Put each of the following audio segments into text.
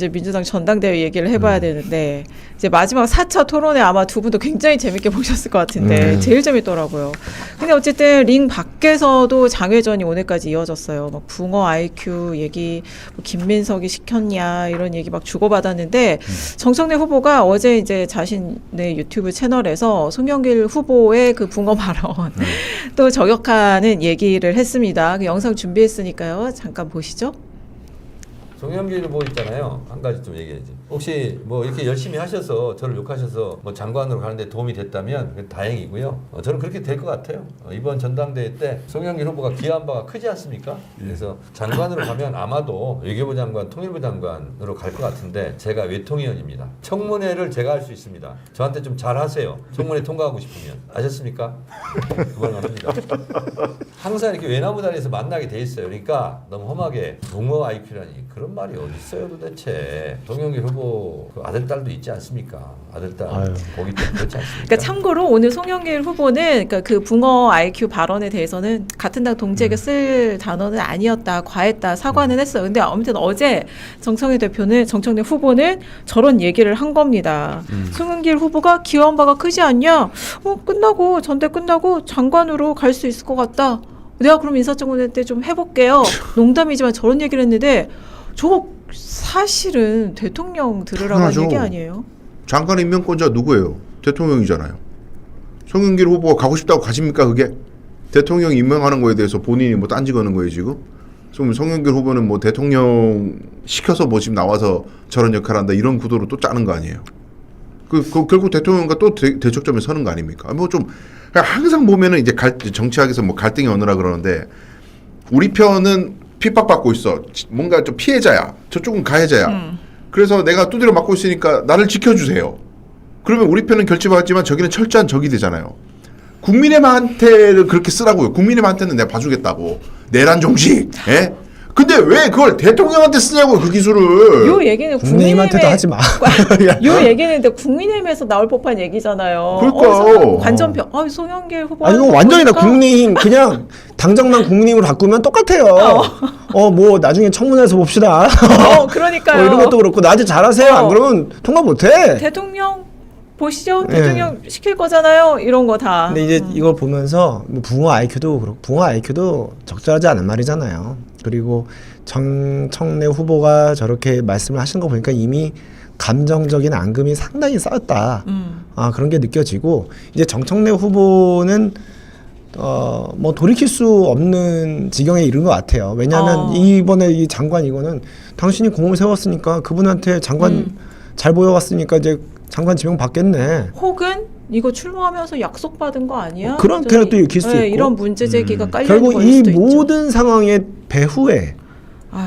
이제 민주당 전당대회 얘기를 해봐야 되는데 이제 마지막 4차 토론회 아마 두 분도 굉장히 재밌게 보셨을 것 같은데 제일 재밌더라고요. 근데 어쨌든 링 밖에서도 장외전이 오늘까지 이어졌어요. 막 붕어 IQ 얘기, 뭐 김민석이 시켰냐 이런 얘기 막 주고받았는데 정청래 후보가 어제 이제 자신의 유튜브 채널에서 송영길 후보의 그 붕어 발언 또 저격하는 얘기를 했습니다. 그 영상 준비했으니까요. 잠깐 보시죠. 송영길 후보 있잖아요. 한 가지 좀 얘기해야지. 혹시 뭐 이렇게 열심히 하셔서 저를 욕하셔서 뭐 장관으로 가는데 도움이 됐다면 다행이고요. 저는 그렇게 될 것 같아요. 이번 전당대회 때 송영길 후보가 기여한 바가 크지 않습니까? 그래서 장관으로 가면 아마도 외교부 장관, 통일부 장관으로 갈 것 같은데 제가 외통위원입니다. 청문회를 제가 할 수 있습니다. 저한테 좀 잘하세요. 청문회 통과하고 싶으면. 아셨습니까? 그만 합니다. 항상 이렇게 외나무 다리에서 만나게 돼 있어요. 그러니까 너무 험하게 붕어 IQ라니 그런 말이 어디 있어요 도대체. 송영길 후보 그 아들 딸도 있지 않습니까? 아들 딸 보기 때문에 그렇지 않습니까? 그러니까 참고로 오늘 송영길 후보는 그러니까 그 붕어 IQ 발언에 대해서는 같은 당 동지에게 쓸 단어는 아니었다, 과했다 사과는 했어요. 근데 아무튼 어제 정청래 후보는 저런 얘기를 한 겁니다. 송영길 후보가 기여한 바가 크지 않냐? 끝나고 전대 끝나고 장관으로 갈 수 있을 것 같다. 내가 그럼 인사청문회 때 좀 해볼게요. 농담이지만 저런 얘기를 했는데 저거 사실은 대통령 들으라고 한 얘기 아니에요? 장관 임명권자 누구예요? 대통령이잖아요. 송영길 후보가 가고 싶다고 가십니까 그게? 대통령이 임명하는 거에 대해서 본인이 뭐 딴지 거는 거예요 지금? 그럼 송영길 후보는 뭐 대통령 시켜서 뭐 지금 나와서 저런 역할을 한다 이런 구도로 또 짜는 거 아니에요? 결국 대통령과 또 대척점에 서는 거 아닙니까? 뭐 좀 항상 보면은 이제 정치학에서 뭐 갈등이 어느라 그러는데 우리 편은 핍박받고 있어. 뭔가 좀 피해자야. 저쪽은 가해자야. 그래서 내가 두드려 맞고 있으니까 나를 지켜주세요. 그러면 우리 편은 결집하지만 저기는 철저한 적이 되잖아요. 국민의힘한테를 그렇게 쓰라고요. 국민의힘한테는 내가 봐주겠다고. 내란 종식. 예? 근데 왜 그걸 대통령한테 쓰냐고요, 그 기술을. 요 얘기는 국민의힘한테도 하지 마. 요 얘기는 근데 국민의힘에서 나올 법한 얘기잖아요. 그러니까요. 관전평. 송영길 후보. 아니, 이거 완전히 다 국민의힘, 그냥 당정만 국민의힘으로 바꾸면 똑같아요. 뭐, 나중에 청문회에서 봅시다. 그러니까요. 이런 것도 그렇고, 나한테 잘하세요. 안 그러면 통과 못 해. 대통령 보시죠. 대통령 시킬 거잖아요. 이런 거 다. 근데 이제 이걸 보면서 뭐 붕어 IQ도 그렇고, 붕어 IQ도 적절하지 않은 말이잖아요. 그리고 정청래 후보가 저렇게 말씀을 하시는 거 보니까 이미 감정적인 앙금이 상당히 쌓였다. 그런 게 느껴지고 이제 정청래 후보는 뭐 돌이킬 수 없는 지경에 이른 것 같아요. 왜냐하면 이번에 이 장관 이거는 당신이 공을 세웠으니까 그분한테 장관 잘 보여왔으니까 이제 장관 지명 받겠네. 혹은 이거 출마하면서 약속받은 거 아니야? 그런 캐릭도 읽힐 수 있고 이런 문제 제기가 깔려 결국 있는 이 수도 모든 있죠. 상황의 배후에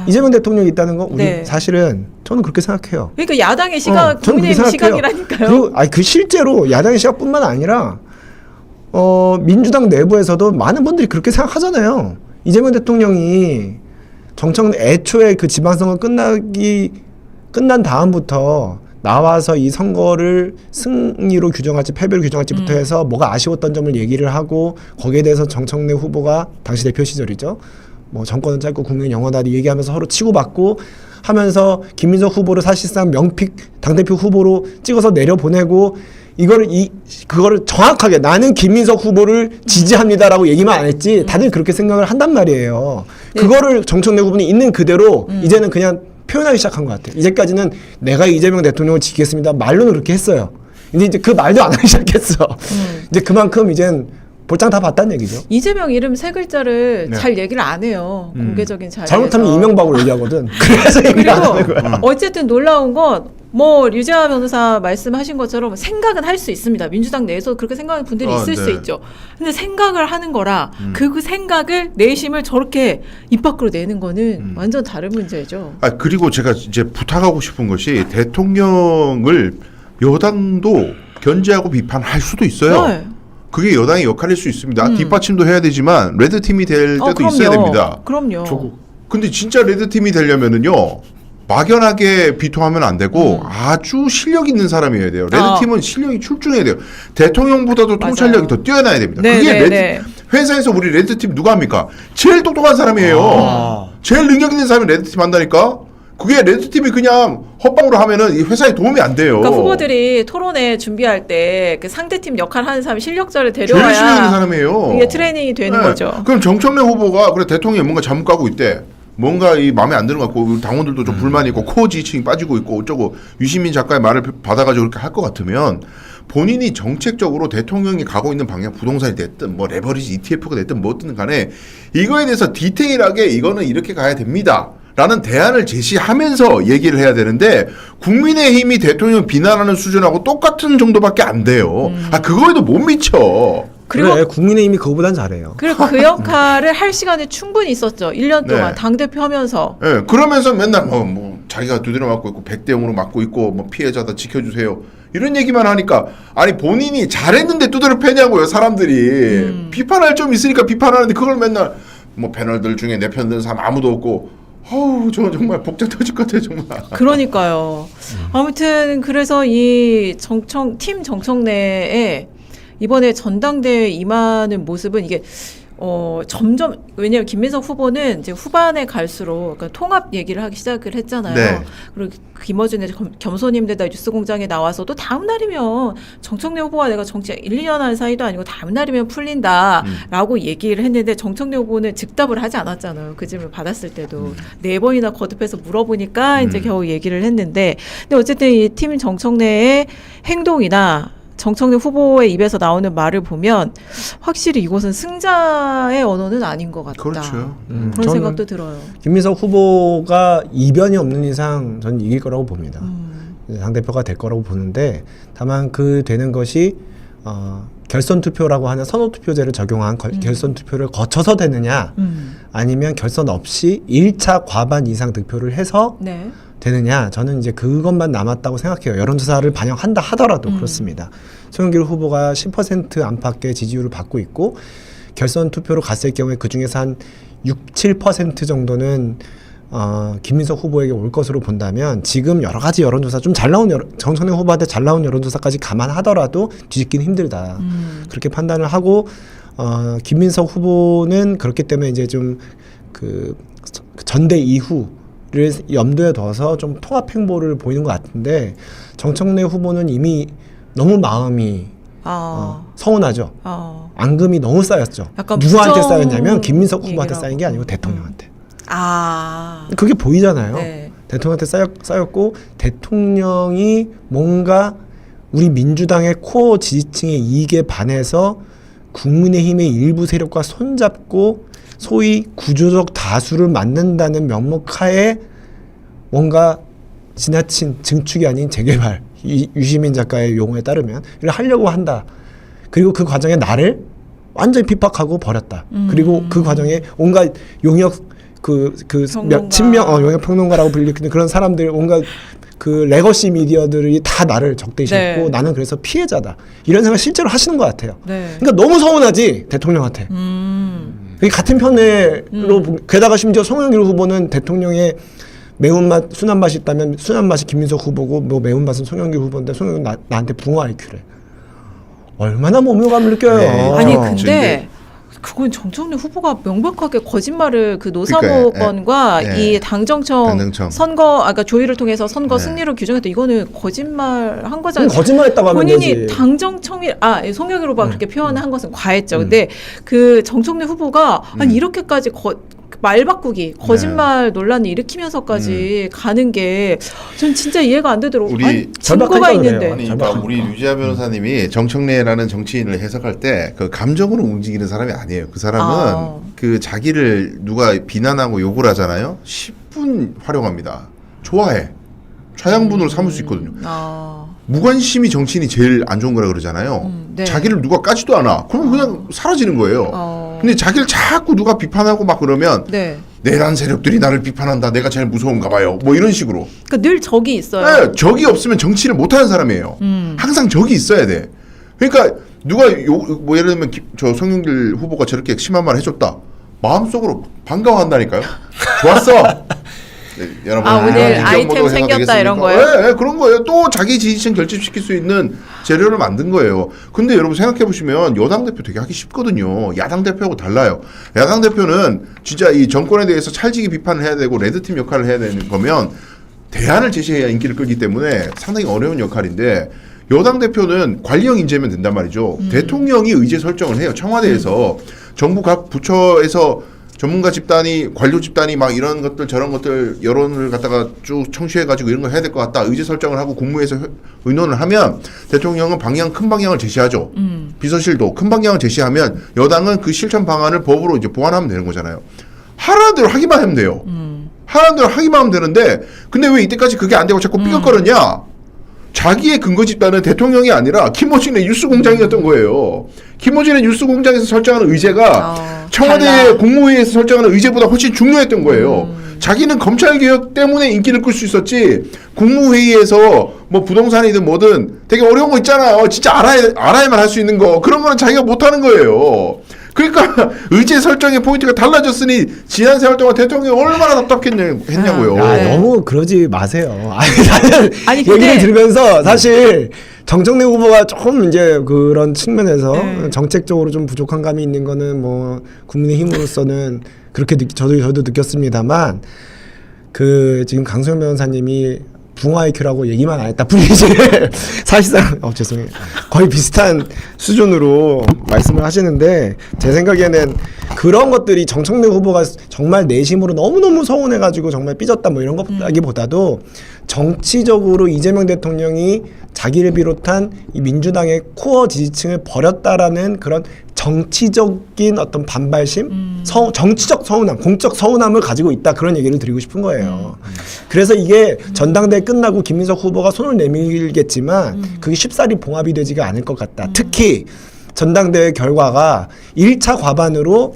이재명 대통령이 있다는 거 우리 사실은 저는 그렇게 생각해요. 그러니까 야당의 시각, 국민의힘 시각이라니까요. 그 실제로 야당의 시각뿐만 아니라 민주당 내부에서도 많은 분들이 그렇게 생각하잖아요. 이재명 대통령이 정청래 애초에 그 지방선거 끝난 다음부터 나와서 이 선거를 승리로 규정할지 패배로 규정할지부터 해서 뭐가 아쉬웠던 점을 얘기를 하고 거기에 대해서 정청래 후보가 당시 대표 시절이죠. 뭐 정권은 짧고 국민은 영원하다 얘기하면서 서로 치고받고 하면서 김민석 후보를 사실상 명픽 당대표 후보로 찍어서 내려보내고 그거를 정확하게 나는 김민석 후보를 지지합니다라고 얘기만 안 했지 다들 그렇게 생각을 한단 말이에요. 그거를 정청래 후보는 있는 그대로 이제는 그냥 표현하기 시작한 것 같아요. 이제까지는 내가 이재명 대통령을 지키겠습니다. 말로는 그렇게 했어요. 근데 이제 그 말도 안 하기 시작했어. 이제 그만큼 이젠 볼장 다 봤다는 얘기죠. 이재명 이름 세 글자를 잘 얘기를 안 해요. 공개적인 자리에서. 잘못하면 이명박으로 얘기하거든. 그래서 얘기를 안 하는 거야. 어쨌든 놀라운 건 뭐 류재하 변호사 말씀하신 것처럼 생각은 할 수 있습니다. 민주당 내에서 그렇게 생각하는 분들이 있을 수 있죠. 근데 생각을 하는 거라 그 생각을 내심을 저렇게 입 밖으로 내는 거는 완전 다른 문제죠. 그리고 제가 이제 부탁하고 싶은 것이 대통령을 여당도 견제하고 비판할 수도 있어요. 네. 그게 여당의 역할일 수 있습니다. 뒷받침도 해야 되지만 레드팀이 될 때도 그럼요. 있어야 됩니다. 그럼요. 근데 진짜 레드팀이 되려면은요. 막연하게 비토하면 안 되고 아주 실력 있는 사람이어야 돼요. 레드팀은 실력이 출중해야 돼요. 대통령보다도 통찰력이 더 뛰어나야 됩니다. 그게 회사에서 우리 레드팀 누가 합니까? 제일 똑똑한 사람이에요. 제일 능력 있는 사람이 레드팀 한다니까. 그게 레드팀이 그냥 헛방으로 하면은 이 회사에 도움이 안 돼요. 그러니까 후보들이 토론회 준비할 때 그 상대팀 역할 하는 사람 실력자를 제일 신뢰하는 데려와야 사람이에요. 이게 트레이닝이 되는 네. 거죠. 그럼 정청래 후보가 그래 대통령이 뭔가 잘못 가고 있대. 뭔가 이 마음에 안 드는 것 같고 당원들도 좀 불만이 있고 코어 지지층이 빠지고 있고 어쩌고 유시민 작가의 말을 받아가지고 그렇게 할 것 같으면 본인이 정책적으로 대통령이 가고 있는 방향 부동산이 됐든 뭐 레버리지 ETF가 됐든 뭐든 간에 이거에 대해서 디테일하게 이거는 이렇게 가야 됩니다. 라는 대안을 제시하면서 얘기를 해야 되는데 국민의힘이 대통령 비난하는 수준하고 똑같은 정도밖에 안 돼요. 그거에도 못 미쳐. 그리고 그래, 국민의힘이 그거보단 잘해요. 그리고 그 역할을 할 시간이 충분히 있었죠. 1년 동안 네. 당대표 하면서. 예, 그러면서 맨날 뭐 자기가 두드려 맞고 있고 100대 0으로 맞고 있고 뭐 피해자다 지켜주세요. 이런 얘기만 하니까 아니 본인이 잘했는데 두드려 패냐고요 사람들이. 비판할 점 있으니까 비판하는데 그걸 맨날 뭐 패널들 중에 내 편 드는 사람 아무도 없고 어우 저 정말 복잡 터질 것 같아요 정말. 그러니까요. 아무튼 그래서 이 팀 정청래에 이번에 전당대회 임하는 모습은 이게 점점 왜냐하면 김민석 후보는 이제 후반에 갈수록 그러니까 통합 얘기를 하기 시작을 했잖아요. 네. 그리고 김어준의 겸손임대다 뉴스공장에 나와서도 다음 날이면 정청래 후보가 내가 정치 1, 2년 한 사이도 아니고 다음 날이면 풀린다라고 얘기를 했는데 정청래 후보는 즉답을 하지 않았잖아요. 그 질문 받았을 때도 4번이나 거듭해서 물어보니까 이제 겨우 얘기를 했는데 근데 어쨌든 이 팀 정청래의 행동이나 정청래 후보의 입에서 나오는 말을 보면 확실히 이것은 승자의 언어는 아닌 것 같다. 그렇죠. 그런 저는 생각도 들어요. 김민석 후보가 이변이 없는 이상 저는 이길 거라고 봅니다. 당대표가 될 거라고 보는데 다만 그 되는 것이 결선 투표라고 하는 선호 투표제를 적용한 결선 투표를 거쳐서 되느냐 아니면 결선 없이 1차 과반 이상 득표를 해서 네. 되느냐 저는 이제 그것만 남았다고 생각해요. 여론조사를 반영한다 하더라도 그렇습니다. 송영길 후보가 10% 안팎의 지지율을 받고 있고 결선 투표로 갔을 경우에 그중에서 한 6, 7% 정도는 김민석 후보에게 올 것으로 본다면 지금 여러 가지 여론조사 좀 잘 나온 정청래 후보한테 잘 나온 여론조사까지 감안하더라도 뒤집기는 힘들다. 그렇게 판단을 하고 김민석 후보는 그렇기 때문에 이제 좀 그 전대 이후를 염두에 둬서 좀 통합 행보를 보이는 것 같은데 정청래 후보는 이미 너무 마음이 서운하죠. 앙금이 너무 쌓였죠. 약간 누구한테 부정 쌓였냐면 김민석 후보한테 얘기라고. 쌓인 게 아니고 대통령한테. 아. 그게 보이잖아요. 네. 대통령한테 쌓였고 대통령이 뭔가 우리 민주당의 코어 지지층의 이익에 반해서 국민의힘의 일부 세력과 손잡고 소위 구조적 다수를 맡는다는 명목하에 뭔가 지나친 증축이 아닌 재개발 유시민 작가의 용어에 따르면 이를 하려고 한다. 그리고 그 과정에 나를 완전히 핍박하고 버렸다. 그리고 그 과정에 온갖 용역 친명 용역 평론가라고 불리는 그런 사람들 온갖 그 레거시 미디어들이 다 나를 적대시했고 네. 나는 그래서 피해자다. 이런 생각 실제로 하시는 것 같아요. 네. 그러니까 너무 서운하지 대통령한테. 이게 같은 편으로 게다가 심지어 송영길 후보는 대통령의 매운맛 순한 맛이 있다면 순한 맛이 김민석 후보고 뭐 매운맛은 송영길 후보인데 송영길 나한테 붕어 IQ래. 얼마나 모멸감을 느껴요. 네. 아니 근데 근데 그건 정청래 후보가 명백하게 거짓말을 그 노사모 그러니까, 건과 이 당정청 선거 그러니까 조의를 통해서 선거 승리를 규정했다. 이거는 거짓말 한 거잖아요. 거짓말했다고 하면 본인이 되지. 당정청이 송영길 후보가 그렇게 표현한 것은 과했죠. 근데 그 정청래 후보가 아니 이렇게까지 말 바꾸기 거짓말 논란을 일으키면서까지 가는 게 전 진짜 이해가 안 되더라고요. 우리 아니, 증거가 있는데. 아니, 그러니까 우리 유지아 변호사님이 정청래라는 정치인을 해석할 때 그 감정으로 움직이는 사람이 아니에요. 그 사람은 그 자기를 누가 비난하고 욕을 하잖아요. 10분 활용합니다. 좋아해. 좌양분으로 삼을 수 있거든요. 무관심이 정치인이 제일 안 좋은 거라 그러잖아요. 네. 자기를 누가 까지도 않아. 그러면 그냥 사라지는 거예요. 근데 자기를 자꾸 누가 비판하고 막 그러면 네. 내란 세력들이 나를 비판한다. 내가 제일 무서운가 봐요. 뭐 이런 식으로. 그러니까 늘 적이 있어요. 네, 적이 없으면 정치를 못하는 사람이에요. 항상 적이 있어야 돼. 그러니까 누가 뭐 예를 들면 저 송영길 후보가 저렇게 심한 말 해줬다. 마음속으로 반가워한다니까요. 좋았어. 여러분 아, 오늘 이런 아이템 인격모독 해서 생겼다 되겠습니까? 이런 거예요? 네, 네, 그런 거예요. 또 자기 지지층 결집시킬 수 있는 재료를 만든 거예요. 근데 여러분 생각해 보시면 여당 대표 되게 하기 쉽거든요. 야당 대표하고 달라요. 야당 대표는 진짜 이 정권에 대해서 찰지게 비판을 해야 되고 레드팀 역할을 해야 되는 거면 대안을 제시해야 인기를 끌기 때문에 상당히 어려운 역할인데, 여당 대표는 관리형 인재면 된단 말이죠. 대통령이 의제 설정을 해요. 청와대에서 정부 각 부처에서 전문가 집단이, 관료 집단이 막 이런 것들 저런 것들 여론을 갖다가 쭉 청취해가지고 이런 걸 해야 될 것 같다. 의제 설정을 하고 국무회에서 의논을 하면 대통령은 큰 방향을 제시하죠. 비서실도 큰 방향을 제시하면 여당은 그 실천 방안을 법으로 이제 보완하면 되는 거잖아요. 하라는 대로 하기만 하면 돼요. 하라는 대로 하기만 하면 되는데, 근데 왜 이때까지 그게 안 되고 자꾸 삐걱거렸냐? 자기의 근거 집단은 대통령이 아니라 김어준의 뉴스공장이었던 거예요. 김어준의 뉴스공장에서 설정하는 의제가 청와대 달라. 국무회의에서 설정하는 의제보다 훨씬 중요했던 거예요. 자기는 검찰개혁 때문에 인기를 끌 수 있었지, 국무회의에서 뭐 부동산이든 뭐든 되게 어려운 거 있잖아요. 진짜 알아야만 할 수 있는 거. 그런 거는 자기가 못하는 거예요. 그러니까 의제 설정의 포인트가 달라졌으니 지난 세월 동안 대통령이 얼마나 답답했냐고요. 너무 그러지 마세요. 나는 아니, 근데- 얘기를 들으면서 사실 정청래 후보가 조금 이제 그런 측면에서 네. 정책적으로 좀 부족한 감이 있는 거는 뭐 국민의힘으로서는 그렇게 저도 느꼈습니다만, 그 지금 강소영 변호사님이 붕어 IQ라고 얘기만 안 했다 뿐이지 사실상 죄송해요, 거의 비슷한 수준으로 말씀을 하시는데, 제 생각에는 그런 것들이 정청래 후보가 정말 내심으로 너무너무 서운해가지고 정말 삐졌다 뭐 이런 것보다도 정치적으로 이재명 대통령이 자기를 비롯한 이 민주당의 코어 지지층을 버렸다라는 그런 정치적인 어떤 반발심, 정치적 서운함, 공적 서운함을 가지고 있다, 그런 얘기를 드리고 싶은 거예요. 그래서 이게 전당대회 끝나고 김민석 후보가 손을 내밀겠지만 그게 쉽사리 봉합이 되지가 않을 것 같다. 특히 전당대회 결과가 1차 과반으로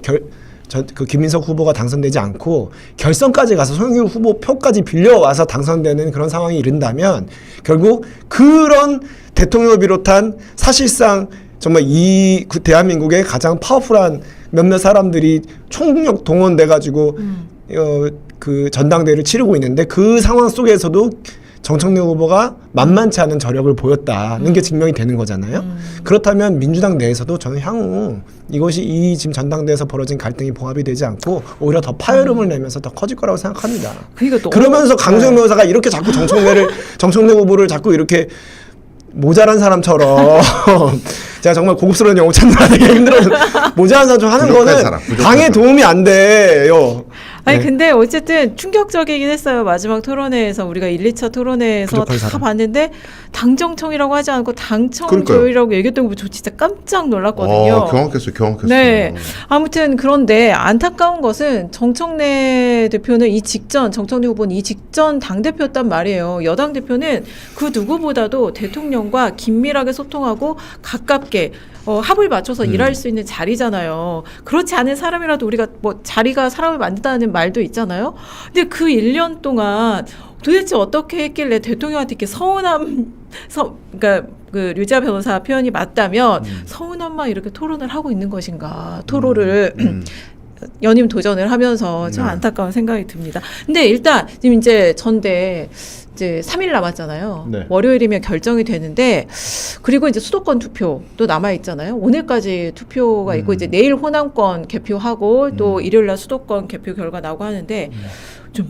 그 김민석 후보가 당선되지 않고 결선까지 가서 송영길 후보 표까지 빌려와서 당선되는 그런 상황이 이른다면, 결국 그런 대통령을 비롯한 사실상 정말 이 대한민국의 가장 파워풀한 몇몇 사람들이 총력 동원돼가지고 그 전당대회를 치르고 있는데, 그 상황 속에서도 정청래 후보가 만만치 않은 저력을 보였다는 게 증명이 되는 거잖아요. 그렇다면 민주당 내에서도 저는 향후 이것이 이 지금 전당대회에서 벌어진 갈등이 봉합이 되지 않고 오히려 더 파열음을 내면서 더 커질 거라고 생각합니다. 그러니까 또 그러면서 강소영 변호사가 이렇게 자꾸 정청래 후보를 자꾸 이렇게 모자란 사람처럼 제가 정말 고급스러운 영어 찾느라 되게 힘들어서 모자란 사람 좀 하는 부족한 거는 사람, 부족한 당에 사람. 도움이 안 돼요. 아니 네. 근데 어쨌든 충격적이긴 했어요. 마지막 토론회에서 우리가 1, 2차 토론회에서 부족한 다 사람. 봤는데 당정청이라고 하지 않고 당청조이라고 얘기했던 거 저 진짜 깜짝 놀랐거든요. 경악했어요. 네. 아무튼 그런데 안타까운 것은 정청래 대표는 정청래 후보는 이 직전 당대표였단 말이에요. 여당 대표는 그 누구보다도 대통령과 긴밀하게 소통하고 가깝게 합을 맞춰서 일할 수 있는 자리잖아요. 그렇지 않은 사람이라도 우리가 뭐 자리가 사람을 만든다는 말도 있잖아요. 근데 그 1년 동안 도대체 어떻게 했길래 대통령한테 이렇게 그러니까 그 류지아 변호사 표현이 맞다면 서운함만 이렇게 토론을 하고 있는 것인가? 토론을 연임 도전을 하면서 참 안타까운 생각이 듭니다. 근데 일단 지금 이제 전대 이제 3일 남았잖아요. 네. 월요일이면 결정이 되는데, 그리고 이제 수도권 투표도 남아 있잖아요. 오늘까지 투표가 있고 이제 내일 호남권 개표하고 또 일요일 날 수도권 개표 결과 나오고 하는데 좀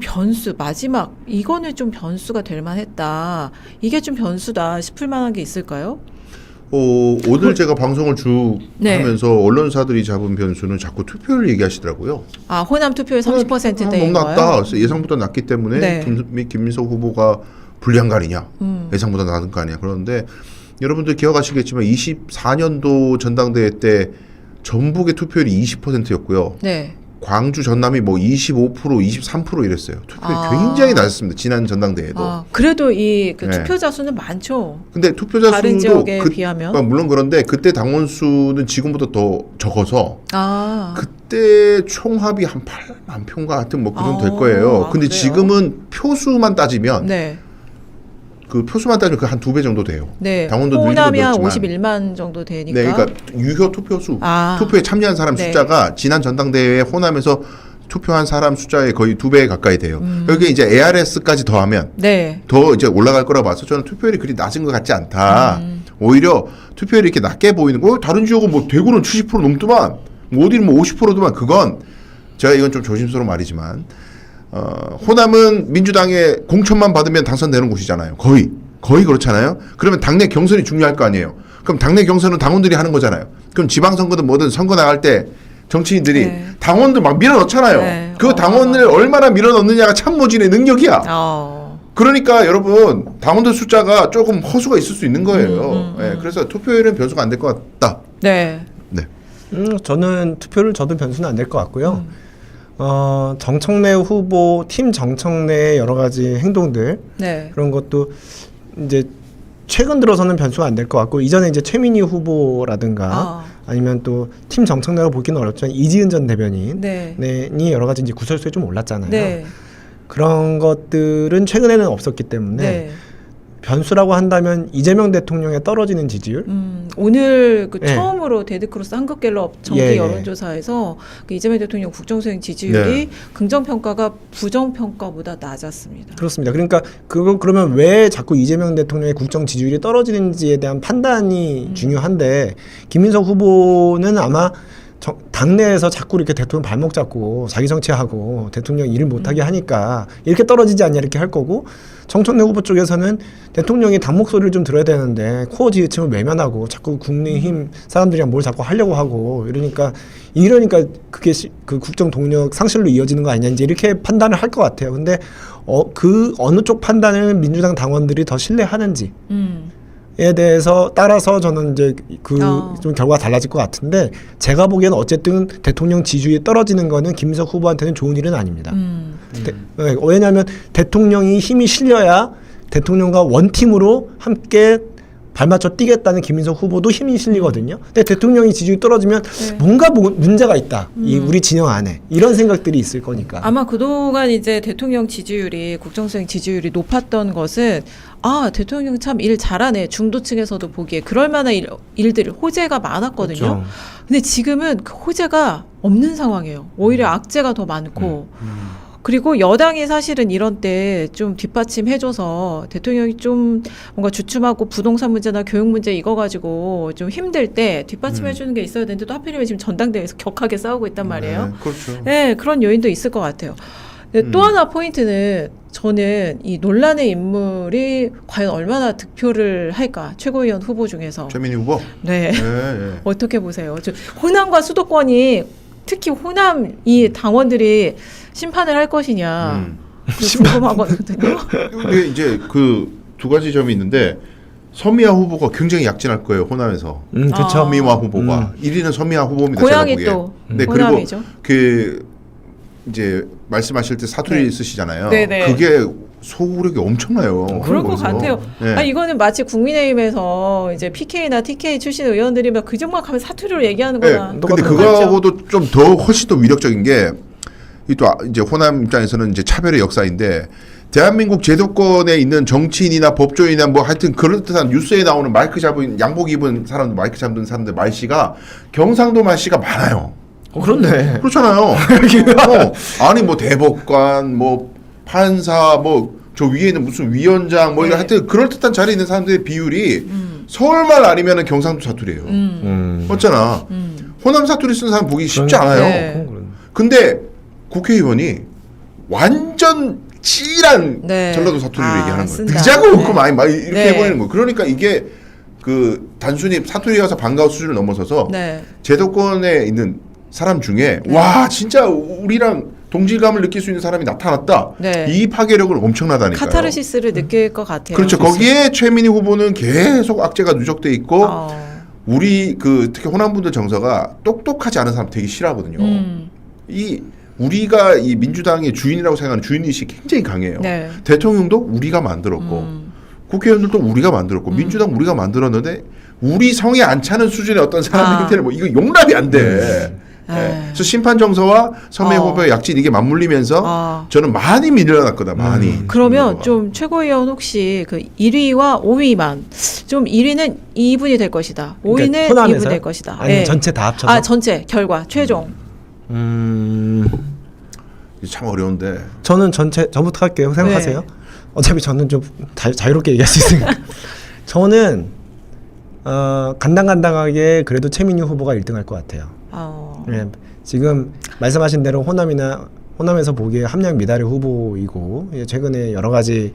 마지막 이거는 좀 변수가 될 만했다. 이게 좀 변수다 싶을 만한 게 있을까요? 오늘 제가 방송을 쭉 네. 하면서 언론사들이 잡은 변수는 자꾸 투표를 얘기하시더라고요. 아, 호남 투표율 30%대인 너무 거예요? 낮다. 예상보다 낮기 때문에 네. 김민석 후보가 불리한 거 아니냐. 예상보다 낮은 거 아니냐. 그런데 여러분들 기억하시겠지만 24년도 전당대회 때 전북의 투표율이 20%였고요. 네. 광주 전남이 뭐 25%, 23% 이랬어요. 투표율이 아. 굉장히 낮았습니다. 지난 전당대회도. 아, 그래도 이 그 네. 투표자 수는 많죠. 근데 투표자 다른 수도 지역에 비하면? 물론 그런데 그때 당원 수는 지금보다 더 적어서 아. 그때 총합이 한 8만 표인가 하여튼 뭐 그 정도 될 아, 거예요. 근데 그래요? 지금은 표수만 따지면 네. 그 표수만 따지면 그 한 2배 정도 돼요. 네. 당원도 호남이 한 늘지도 51만 정도 되니까. 네, 그러니까 유효 투표수, 아. 투표에 참여한 사람 네. 숫자가 지난 전당대회 호남에서 투표한 사람 숫자의 거의 2배 가까이 돼요. 여기 이제 ARS까지 더하면 네. 더 이제 올라갈 거라 봐서 저는 투표율이 그리 낮은 것 같지 않다. 오히려 투표율이 이렇게 낮게 보이는 거 다른 지역은 뭐 대구는 70% 넘더만 뭐 어디는 뭐 50%더만 그건 제가 이건 좀 조심스러운 말이지만 호남은 민주당의 공천만 받으면 당선되는 곳이잖아요. 거의 그렇잖아요. 그러면 당내 경선이 중요할 거 아니에요. 그럼 당내 경선은 당원들이 하는 거잖아요. 그럼 지방선거든 뭐든 선거 나갈 때 정치인들이 네. 당원들 막 밀어넣잖아요. 네. 그 당원을 얼마나 밀어넣느냐가 참모진의 능력이야. 그러니까 여러분 당원들 숫자가 조금 허수가 있을 수 있는 거예요. 예, 그래서 투표율은 변수가 안 될 것 같다. 네. 네. 저는 투표를 저도 변수는 안 될 것 같고요. 정청래 후보 팀 정청래의 여러 가지 행동들 네. 그런 것도 이제 최근 들어서는 변수가 안 될 것 같고 이전에 이제 최민희 후보라든가 아니면 또 팀 정청래라고 보기는 어렵지만 이지은 전 대변인 네. 이 여러 가지 이제 구설수에 좀 올랐잖아요. 네. 그런 것들은 최근에는 없었기 때문에 네. 변수라고 한다면 이재명 대통령의 떨어지는 지지율 오늘 그 예. 처음으로 데드크로스 한국갤럽 정기 예, 예. 여론조사에서 그 이재명 대통령 국정수행 지지율이 네. 긍정평가가 부정평가보다 낮았습니다. 그렇습니다. 그러니까 그러면 왜 자꾸 이재명 대통령의 국정 지지율이 떨어지는지에 대한 판단이 중요한데 김민석 후보는 아마 당내에서 자꾸 이렇게 대통령 발목 잡고 자기 정치하고 대통령 일을 못하게 하니까 이렇게 떨어지지 않냐 이렇게 할 거고 정청래 후보 쪽에서는 대통령이 당 목소리를 좀 들어야 되는데 코어 지지층을 외면하고 자꾸 국민의힘 사람들이랑 뭘 자꾸 하려고 하고 이러니까 그게 그 국정 동력 상실로 이어지는 거 아니냐 이제 이렇게 판단을 할 것 같아요. 근데 그 어느 쪽 판단을 민주당 당원들이 더 신뢰하는지 에 대해서 따라서 저는 이제 좀 결과가 달라질 것 같은데 제가 보기에는 어쨌든 대통령 지지율이 떨어지는 거는 김민석 후보한테는 좋은 일은 아닙니다. 왜냐하면 대통령이 힘이 실려야 대통령과 원팀으로 함께 발맞춰 뛰겠다는 김민석 후보도 힘이 실리거든요. 근데 대통령이 지지율이 떨어지면 뭔가 문제가 있다. 우리 진영 안에 이런 생각들이 있을 거니까. 아마 그동안 이제 대통령 지지율이 국정수행 지지율이 높았던 것은 대통령 참 일 잘하네 중도층에서도 보기에 그럴 만한 일들 호재가 많았거든요. 그렇죠. 근데 지금은 그 호재가 없는 상황이에요. 오히려 악재가 더 많고 그리고 여당이 사실은 이런 때 좀 뒷받침해줘서 대통령이 좀 뭔가 주춤하고 부동산 문제나 교육 문제 이거 가지고 좀 힘들 때 뒷받침해주는 게 있어야 되는데 또 하필이면 지금 전당대회에서 격하게 싸우고 있단 말이에요. 네, 그렇죠. 네, 그런 요인도 있을 것 같아요. 근데 또 하나 포인트는 저는 이 논란의 인물이 과연 얼마나 득표를 할까 최고위원 후보 중에서 최민희 후보. 네. 네. 어떻게 보세요? 호남과 수도권이 특히 호남 이 당원들이 심판을 할 것이냐 궁금하거든요. 근데 이제 그 두 가지 점이 있는데 서미아 후보가 굉장히 약진할 거예요 호남에서. 그렇죠. 서미화 후보가 1위는 서미아 후보입니다. 고향이 제가 보기에. 또 네, 호남이죠. 그리고 이제 말씀하실 때 사투리 쓰시잖아요. 네네. 그게 소구력이 엄청나요. 그럴 것 거기서. 같아요. 네. 이거는 마치 국민의힘에서 이제 PK나 TK 출신 의원들이 막 그 정만 가면 사투리로 얘기하는 네. 거나. 근데 그거하고도 좀 더 훨씬 더 위력적인 게 이 또 이제 호남 입장에서는 이제 차별의 역사인데 대한민국 제도권에 있는 정치인이나 법조인이나 뭐 하여튼 그럴듯한 뉴스에 나오는 마이크 잡은 양복 입은 사람들 마이크 잡는 사람들 말씨가 경상도 말씨가 많아요. 그렇네. 그렇잖아요. 아니 뭐 대법관 뭐 판사 뭐 저 위에는 무슨 위원장 뭐 이거 하여튼 그럴듯한 자리에 있는 사람들의 비율이 서울말 아니면은 경상도 사투리예요. 맞잖아. 호남 사투리 쓰는 사람 보기 쉽지 않아요. 네. 근데 국회의원이 완전 찌란 네. 전라도 사투리를 얘기하는 거예요. 쓴다. 늦자고 네. 없고 많이 이렇게 네. 해버리는 거예요. 그러니까 이게 그 단순히 사투리여서 반가운 수준을 넘어서서 네. 제도권에 있는 사람 중에 와 진짜 우리랑 동질감을 느낄 수 있는 사람이 나타났다. 네. 이 파괴력을 엄청나다니까요. 카타르시스를 느낄 것 같아요. 그렇죠. 거기에 최민희 후보는 계속 악재가 누적돼 있고 우리 그 특히 호남분들 정서가 똑똑하지 않은 사람 되게 싫어하거든요. 이 우리가 이 민주당의 주인이라고 생각하는 주인의식이 굉장히 강해요. 네. 대통령도 우리가 만들었고 국회의원들도 우리가 만들었고 민주당 우리가 만들었는데 우리 성에 안 차는 수준의 어떤 사람의 형태를 뭐 이거 용납이 안 돼. 네. 그래서 심판 정서와 서미아 후보의 약진 이게 맞물리면서 저는 많이 밀려났거든. 많이. 그러면 좀 최고위원 혹시 그 1위와 5위만 좀 1위는 이분이 될 것이다. 5위는 그러니까 이분 될 것이다. 아니면 전체 다 합쳐서. 전체 결과 최종. 이게 참 어려운데. 저는 저부터 할게요. 생각하세요. 네. 어차피 저는 좀 자유롭게 얘기할 수 있으니까. 저는 간당간당하게 그래도 최민희 후보가 1등할 것 같아요. 네, 지금 말씀하신 대로 호남에서 보기에 함량 미달의 후보이고 최근에 여러 가지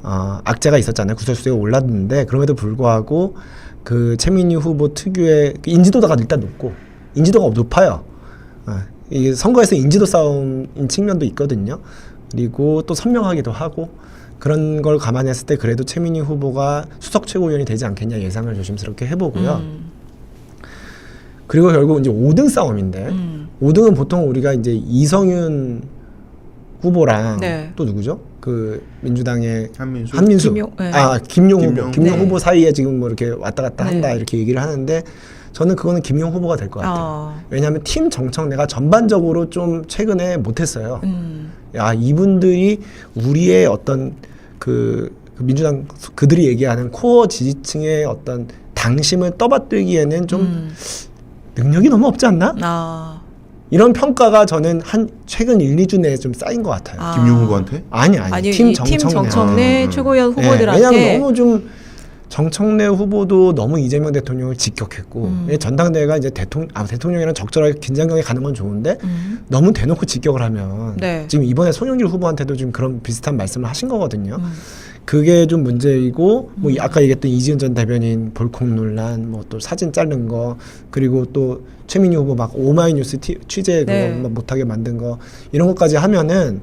악재가 있었잖아요. 구설수에 올랐는데 그럼에도 불구하고 그 최민희 후보 특유의 인지도가 일단 높고 인지도가 높아요. 이게 선거에서 인지도 싸움인 측면도 있거든요. 그리고 또 선명하기도 하고 그런 걸 감안했을 때 그래도 최민희 후보가 수석 최고위원이 되지 않겠냐 예상을 조심스럽게 해보고요. 그리고 결국 이제 5등 싸움인데 5등은 보통 우리가 이제 이성윤 후보랑 네. 또 누구죠? 그 민주당의 한민수. 김용 후보. 김용 네. 후보 사이에 지금 뭐 이렇게 왔다 갔다 네. 한다 이렇게 얘기를 하는데 저는 그거는 김용 후보가 될 것 같아요. 왜냐하면 팀 정청래가 전반적으로 좀 최근에 못했어요. 야, 이분들이 우리의 어떤 그 민주당 그들이 얘기하는 코어 지지층의 어떤 당심을 떠받들기에는 좀 능력이 너무 없지 않나? 이런 평가가 저는 한 최근 1, 2주 내에 좀 쌓인 것 같아요. 김용 후보한테? 아니 팀 정청래 최고위원 후보들한테. 왜냐하면 너무 좀 정청래 후보도 너무 이재명 대통령을 직격했고 전당대회가 이제 대통령이랑 적절하게 긴장감이 가는 건 좋은데 너무 대놓고 직격을 하면 네. 지금 이번에 송영길 후보한테도 좀 그런 비슷한 말씀을 하신 거거든요. 그게 좀 문제이고 뭐 아까 얘기했던 이지은 전 대변인 볼콕 논란 뭐 또 사진 자른 거 그리고 또 최민희 후보 막 오마이뉴스 취재 네. 그거 못하게 만든 거 이런 것까지 하면은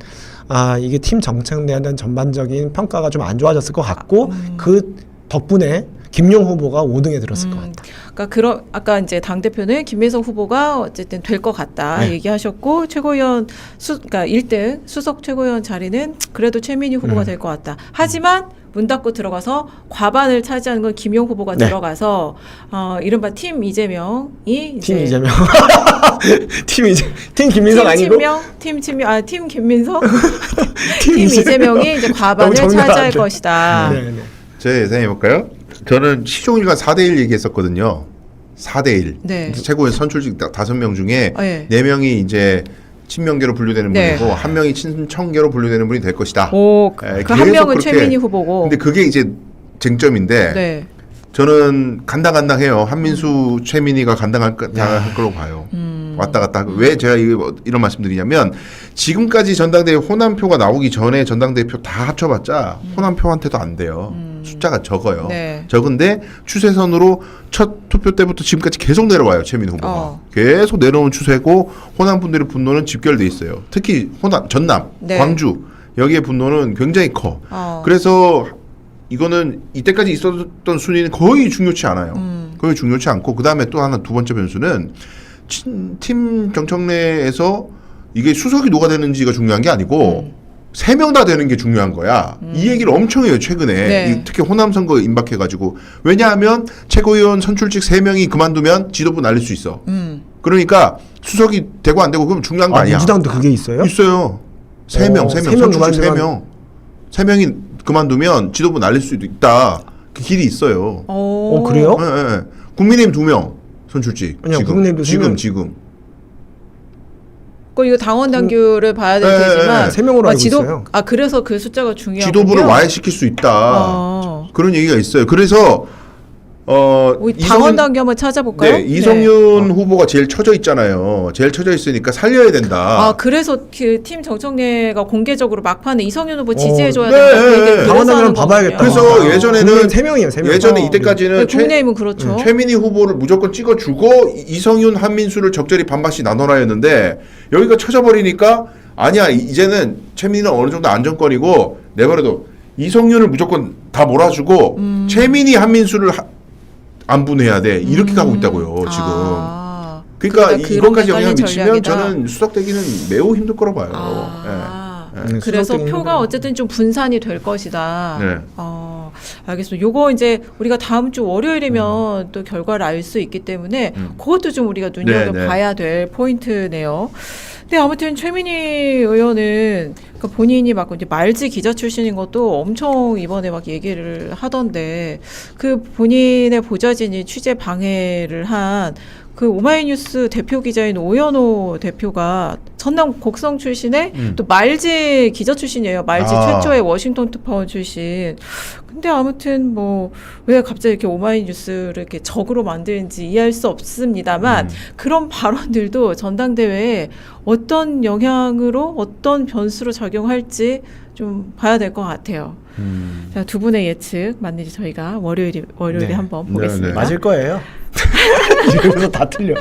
이게 팀 정청래에 대한 전반적인 평가가 좀 안 좋아졌을 것 같고 그 덕분에 김용 후보가 5등에 들었을 것 같다. 그러니까 아까 이제 당 대표는 김민석 후보가 어쨌든 될 것 같다 네. 얘기하셨고 최고위원 그러니까 1등 수석 최고위원 자리는 그래도 최민희 후보가 될 것 같다. 하지만 문 닫고 들어가서 과반을 차지하는 건 김용 후보가 네. 들어가서 이른바 팀 이재명이 팀 이재명, 팀 김민석 아니고 팀 김민석, 팀 팀 이재명이 이제 과반을 너무 차지할 정리하는데. 것이다. 네. 제 예상해 볼까요? 저는 시종일관 4대1 얘기했었거든요. 4대1. 네. 최고위원 선출직 5명 중에 네. 4명이 이제 친명계로 분류되는 네. 분이고 한 명이 친청계로 분류되는 분이 될 것이다. 그 한 계속 명은 그렇게- 최민희 후보고. 근데 그게 이제 쟁점인데 네. 저는 간당간당해요. 한민수 최민희가 간당할 거라고 봐요. 왔다 갔다 하고. 왜 제가 이런 말씀드리냐면 지금까지 전당대회 호남표가 나오기 전에 전당대회표 다 합쳐봤자 호남표한테도 안 돼요. 숫자가 적어요. 네. 적은데 추세선으로 첫 투표 때부터 지금까지 계속 내려와요. 최민희 후보가. 계속 내려오는 추세고 호남 분들의 분노는 집결돼 있어요. 특히 호남, 전남, 네. 광주 여기에 분노는 굉장히 커. 어. 그래서 이거는 이때까지 있었던 순위는 거의 중요치 않아요. 거의 중요치 않고 그 다음에 또 하나 두 번째 변수는 팀 정청래에서 이게 수석이 누가 되는지가 중요한 게 아니고 3명 다 되는 게 중요한 거야. 이 얘기를 엄청 해요 최근에. 네. 특히 호남 선거 임박해가지고. 왜냐하면 최고위원 선출직 3명이 그만두면 지도부 날릴 수 있어. 그러니까 수석이 되고 안 되고 그럼 중요한 거 아니야. 민주당도 그게 있어요? 있어요. 3명 세 명 선출직 그만두면- 3명이 그만두면 지도부 날릴 수도 있다. 그 길이 있어요. 그래요? 예. 국민의힘 2명 선출직. 아니요, 국민의힘도 세 명. 지금. 이거 당원 당규를 봐야 될 테지만 3명으로 알고 있어요. 그래서 그 숫자가 중요하군요. 지도부를 와해시킬 수 있다. 그런 얘기가 있어요. 그래서 당원 당규 한번 찾아볼까요? 네, 이성윤 후보가 제일 처져 있잖아요. 제일 처져 있으니까 살려야 된다. 그래서 그 팀 정청래가 공개적으로 막판에 이성윤 후보 지지해줘야 네. 된다. 그 얘기를 네. 그래서 당원 당규를 하는 봐봐야겠다. 거거든요. 그래서 예전에는 3명이에요, 3명. 예전에 이때까지는 국민의힘은 그렇죠. 최민희 후보를 무조건 찍어주고 이성윤, 한민수를 적절히 반반씩 나눠라 했는데 여기가 쳐져버리니까 아니야 이제는 최민희는 어느 정도 안정권이고 내버려도 이성윤을 무조건 다 몰아주고 최민희, 한민수를 안 분해야 돼 이렇게 가고 있다고요 지금. 그러니까 이것까지 영향을 미치면 저는 수석되기는 매우 힘들 거라고 봐요. 그래서 수석되기는 표가 어쨌든 좀 분산이 될 것이다. 네. 알겠습니다. 요거 이제 우리가 다음 주 월요일이면 또 결과를 알 수 있기 때문에 그것도 좀 우리가 눈여겨봐야 될 포인트네요. 근데 아무튼 최민희 의원은 본인이 막 이제 말지 기자 출신인 것도 엄청 이번에 막 얘기를 하던데 그 본인의 보좌진이 취재 방해를 한 그 오마이뉴스 대표 기자인 오연호 대표가 전남 곡성 출신의 또 말지 기자 출신이에요. 말지 아. 최초의 워싱턴 특파원 출신. 근데 아무튼 뭐 왜 갑자기 이렇게 오마이뉴스를 이렇게 적으로 만드는지 이해할 수 없습니다만 그런 발언들도 전당대회에 어떤 영향으로 어떤 변수로 작용할지 좀 봐야 될 것 같아요. 자, 두 분의 예측 맞는지 저희가 월요일에 네. 한번 네, 보겠습니다. 네. 맞을 거예요. 지금부터 다 틀려.